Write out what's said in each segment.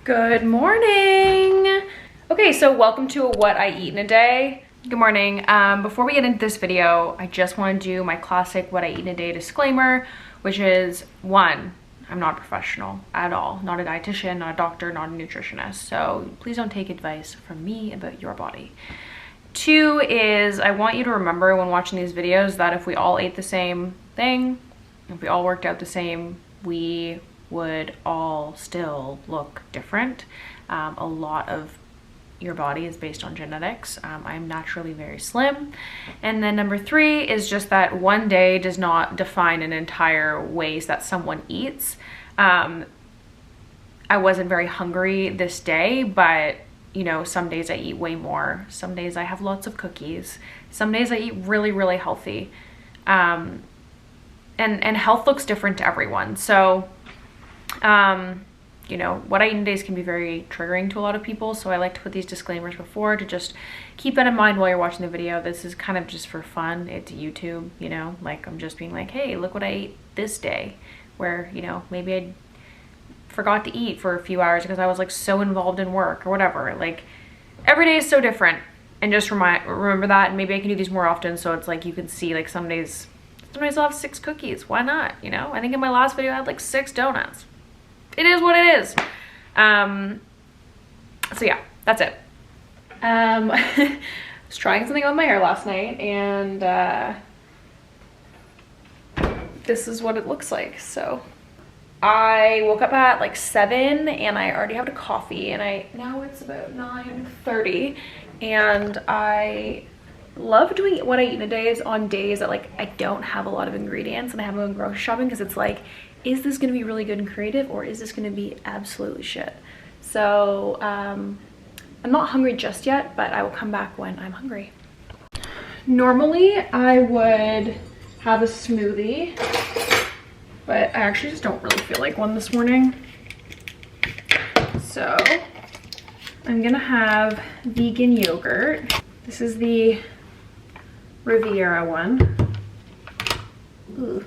Good morning. Okay, so welcome to what I eat in a day. Good morning. Before we get into this video, I just want to do my classic what I eat in a day disclaimer, which is one, I'm not a professional at all, not a dietitian, not a doctor, not a nutritionist. So please don't take advice from me about your body. Two is I want you to remember when watching these videos that if we all ate the same thing, if we all worked out the same, we would all still look different. A lot of your body is based on genetics. I'm naturally very slim. And then number three is just that one day does not define an entire ways that someone eats. I wasn't very hungry this day, but you know, some days I eat way more. Some days I have lots of cookies. Some days I eat really, really healthy. And health looks different to everyone. So you know, what I eat in days can be very triggering to a lot of people. So I like to put these disclaimers before to just keep that in mind while you're watching the video. This is kind of just for fun. It's YouTube, you know, like I'm just being like, hey, look what I ate this day, where, you know, maybe I forgot to eat for a few hours because I was like so involved in work or whatever. Like every day is so different, and just remember that. And maybe I can do these more often. So it's like, you can see like some days I'll have 6 cookies. Why not? You know, I think in my last video I had like 6 donuts. It is what it is. So yeah, that's it. I was trying something on my hair last night, and this is what it looks like. So I woke up at like 7 and I already had a coffee, and now it's about 9:30, and I love doing what I eat in a day is on days that like I don't have a lot of ingredients and I haven't gone grocery shopping, because it's like, is this gonna be really good and creative, or is this gonna be absolutely shit? So I'm not hungry just yet, but I will come back when I'm hungry. Normally I would have a smoothie, but I actually just don't really feel like one this morning. So I'm gonna have vegan yogurt. This is the Riviera one. Ooh.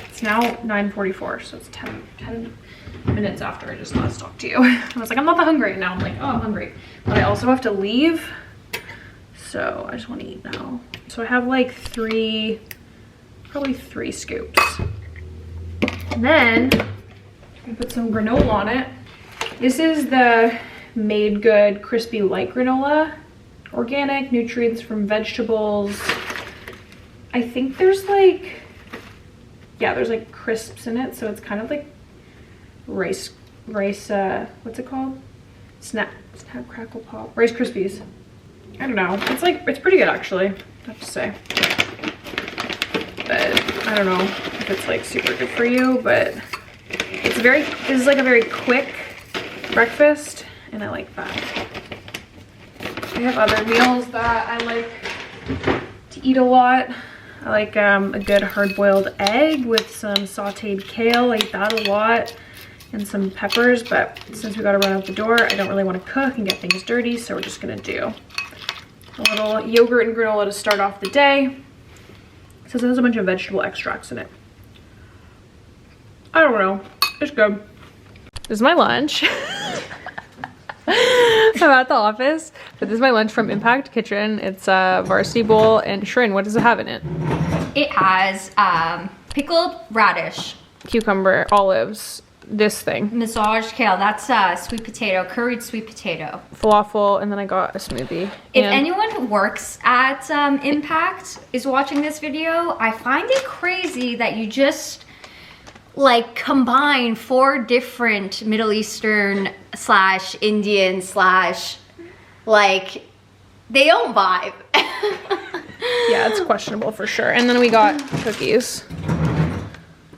It's now 9:44, so it's 10 minutes after I just last talked to you. I was like, I'm not that hungry, and now I'm like, oh, I'm hungry. But I also have to leave, so I just want to eat now. So I have like probably three scoops. And then I put some granola on it. This is the Made Good Crispy Light Granola. Organic, nutrients from vegetables. I think there's like, yeah, there's like crisps in it, so it's kind of like rice, what's it called? Snap, crackle, pop, Rice Krispies. I don't know, it's pretty good actually, I have to say. But I don't know if it's like super good for you, but this is like a very quick breakfast, and I like that. I have other meals that I like to eat a lot. I like a good hard-boiled egg with some sauteed kale. I eat that a lot, and some peppers, but since we gotta run out the door, I don't really want to cook and get things dirty, so we're just gonna do a little yogurt and granola to start off the day. It says it has a bunch of vegetable extracts in it. I don't know, it's good. This is my lunch. I'm at the office, but this is my lunch from Impact Kitchen. It's a varsity bowl, and Shrin, what does it have in it? It has pickled radish, cucumber, olives, this thing, massaged kale, that's sweet potato, curried sweet potato, falafel, and then I got a smoothie. If anyone who works at Impact is watching this video, I find it crazy that you just like combine 4 different Middle Eastern / Indian / like they don't vibe. Yeah, it's questionable for sure. And then we got cookies,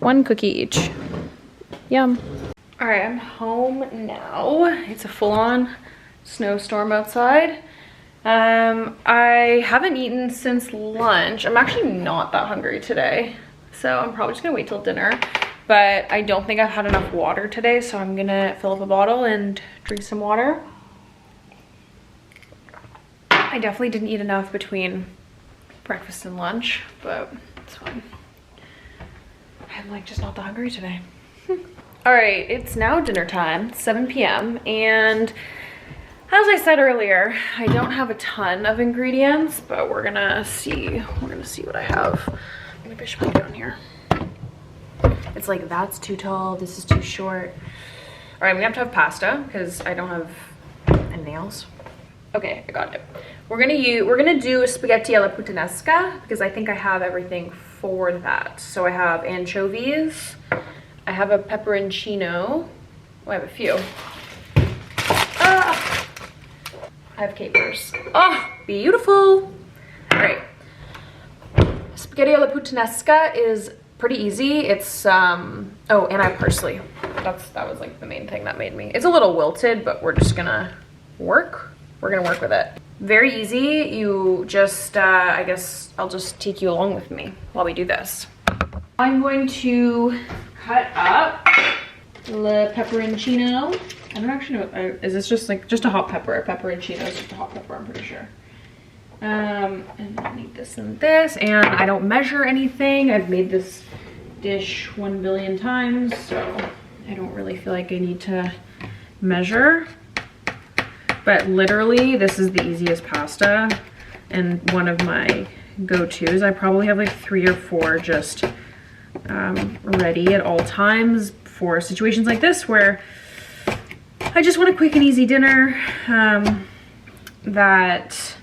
1 cookie each. Yum. All right, I'm home now. It's a full-on snowstorm outside. I haven't eaten since lunch. I'm actually not that hungry today, so I'm probably just gonna wait till dinner. But I don't think I've had enough water today, so I'm gonna fill up a bottle and drink some water. I definitely didn't eat enough between breakfast and lunch, but it's fine. I'm like just not that hungry today. All right, it's now dinner time, 7 p.m. And as I said earlier, I don't have a ton of ingredients, but we're gonna see what I have. Maybe I should put it down here. It's like, that's too tall, this is too short. All right, we have to have pasta because I don't have anything else. Okay, I got it. We're gonna do spaghetti alla puttanesca because I think I have everything for that. So I have anchovies, I have a pepperoncino. Oh, I have a few. Ah, I have capers. Oh, beautiful. All right. Spaghetti alla puttanesca is pretty easy. It's, oh, and I have parsley. That was like the main thing that made me. It's a little wilted, but we're just gonna work. We're gonna work with it. Very easy. You just, I guess I'll just take you along with me while we do this. I'm going to cut up the pepperoncino. I don't actually know, is this just like, just a hot pepper? A pepperoncino is just a hot pepper, I'm pretty sure. And I need this and this, and I don't measure anything. I've made this dish 1 billion times, so I don't really feel like I need to measure. But literally, this is the easiest pasta and one of my go-tos. I probably have like 3 or 4 just ready at all times for situations like this where I just want a quick and easy dinner that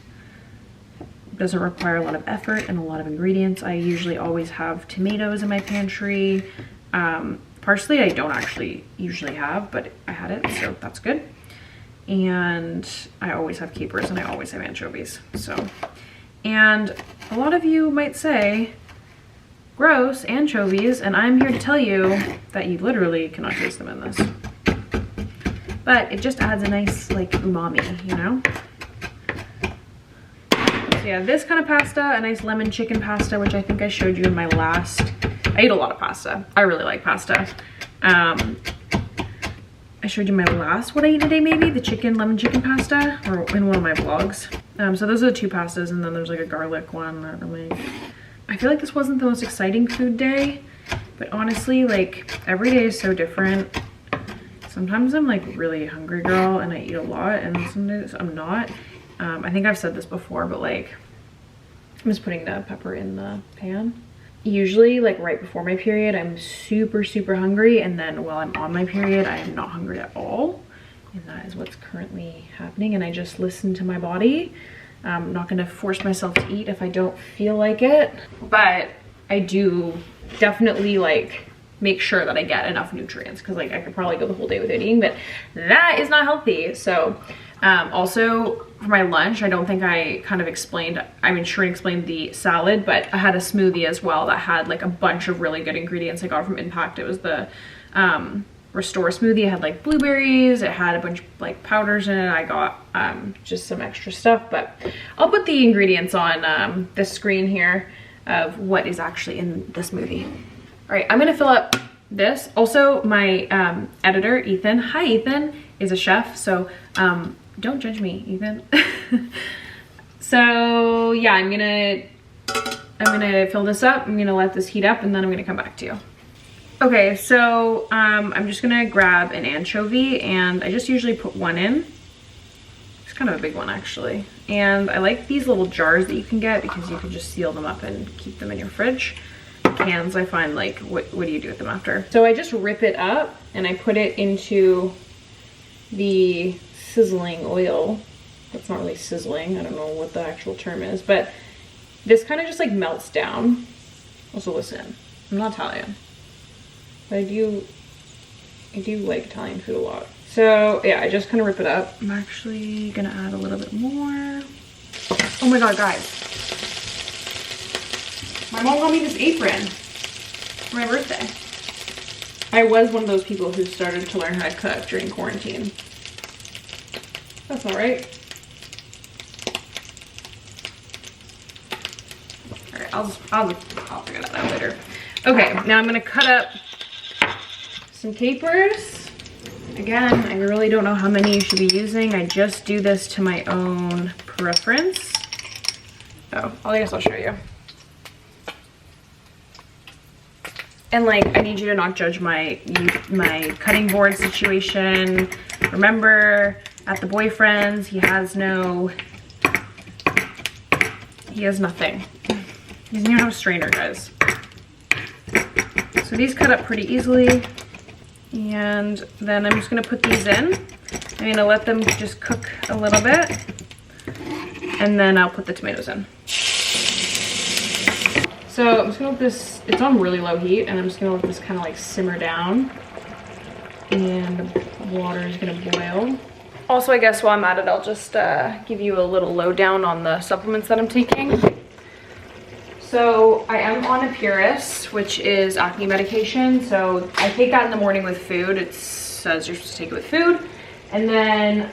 doesn't require a lot of effort and a lot of ingredients. I usually always have tomatoes in my pantry. Parsley I don't actually usually have, but I had it, so that's good. And I always have capers and I always have anchovies. So, and a lot of you might say, gross, anchovies, and I'm here to tell you that you literally cannot taste them in this. But it just adds a nice like umami, you know? So yeah, this kind of pasta, a nice lemon chicken pasta, which I think I showed you in my last, I eat a lot of pasta. I really like pasta. I showed you my last what I eat today, maybe the lemon chicken pasta, or in one of my vlogs. So those are the 2 pastas, and then there's like a garlic one that I'm like, I feel like this wasn't the most exciting food day, but honestly, like every day is so different. Sometimes I'm like really hungry girl and I eat a lot, and some days I'm not. I think I've said this before, but like I'm just putting the pepper in the pan. Usually like right before my period, I'm super hungry, and then while I'm on my period, I am not hungry at all. And that is what's currently happening, and I just listen to my body. I'm not gonna force myself to eat if I don't feel like it, but I do definitely like make sure that I get enough nutrients, because like I could probably go the whole day without eating, but that is not healthy. So also for my lunch, I don't think I kind of explained, I mean Shereen explained the salad, but I had a smoothie as well that had like a bunch of really good ingredients I got from Impact. It was the Restore smoothie. It had like blueberries, it had a bunch of like powders in it. I got just some extra stuff, but I'll put the ingredients on the screen here of what is actually in the smoothie. All right, I'm gonna fill up this. Also, my editor, Ethan, hi Ethan, is a chef, so don't judge me, Ethan. So yeah, I'm gonna fill this up. I'm gonna let this heat up, and then I'm gonna come back to you. Okay, so I'm just gonna grab an anchovy, and I just usually put 1 in. It's kind of a big one actually. And I like these little jars that you can get because you can just seal them up and keep them in your fridge. Cans, I find like, what do you do with them after? So I just rip it up and I put it into the sizzling oil. That's not really sizzling, I don't know what the actual term is, but this kind of just like melts down. Also listen, I'm not Italian, but I do like Italian food a lot. So yeah, I just kind of rip it up. I'm actually gonna add a little bit more. Oh my god, guys. My mom got me this apron for my birthday. I was one of those people who started to learn how to cook during quarantine. That's all right. All right, I'll figure that out later. Okay, now I'm gonna cut up some capers. Again, I really don't know how many you should be using. I just do this to my own preference. Oh, I guess I'll show you. And like, I need you to not judge my cutting board situation. Remember, at the boyfriend's, he has nothing. He doesn't even have a strainer, guys. So these cut up pretty easily. And then I'm just gonna put these in. I'm gonna let them just cook a little bit. And then I'll put the tomatoes in. So I'm just gonna let this, it's on really low heat, and I'm just gonna let this kind of like simmer down. And the water is gonna boil. Also, I guess while I'm at it, I'll just give you a little lowdown on the supplements that I'm taking. So I am on a Purus, which is acne medication. So I take that in the morning with food. It says you're supposed to take it with food. And then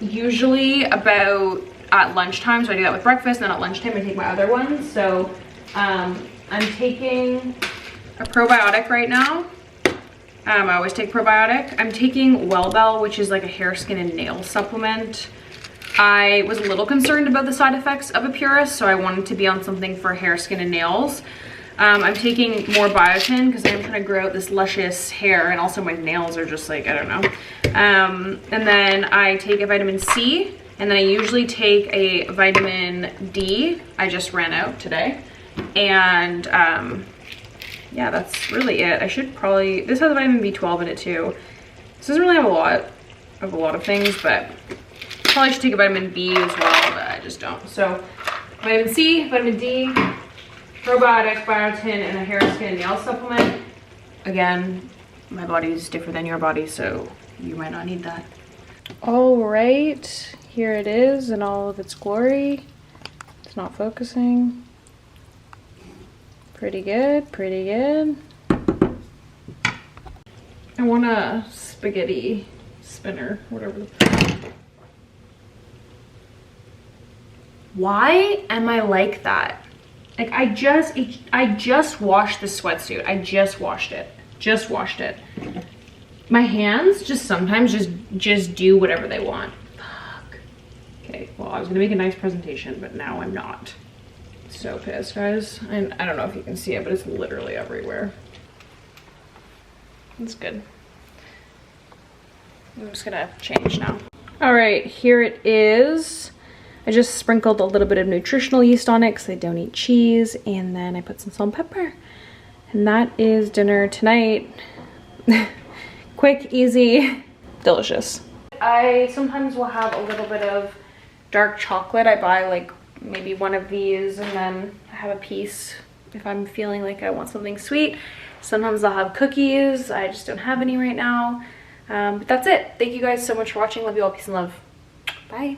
usually about at lunchtime, so I do that with breakfast, and then at lunchtime I take my other ones. So I'm taking a probiotic right now. I always take probiotic. I'm taking Wellbell, which is like a hair, skin, and nail supplement. I was a little concerned about the side effects of a Purus, so I wanted to be on something for hair, skin, and nails. I'm taking more biotin because I'm trying to grow out this luscious hair, and also my nails are just like, I don't know. And then I take a vitamin C, and then I usually take a vitamin D. I just ran out today. And yeah, that's really it. I should probably, this has a vitamin B12 in it too. This doesn't really have a lot of things, but probably should take a vitamin B as well, but I just don't. So vitamin C, vitamin D, probiotic, biotin, and a hair, skin, and nail supplement. Again, my body is different than your body, so you might not need that. All right, here it is in all of its glory. It's not focusing. Pretty good, pretty good. I want a spaghetti spinner, whatever. Why am I like that? Like I just washed the sweatsuit. I just washed it. My hands just sometimes just do whatever they want. Fuck. Okay, well, I was gonna make a nice presentation, but now I'm not. So pissed, guys. And I don't know if you can see it, but it's literally everywhere. It's good. I'm just gonna change now. All right, here it is. I just sprinkled a little bit of nutritional yeast on it because I don't eat cheese, and then I put some salt and pepper. And that is dinner tonight. Quick, easy, delicious. I sometimes will have a little bit of dark chocolate. I buy like maybe one of these, and then I have a piece if I'm feeling like I want something sweet. Sometimes I'll have cookies. I just don't have any right now. But that's it. Thank you guys so much for watching. Love you all. Peace and love. Bye.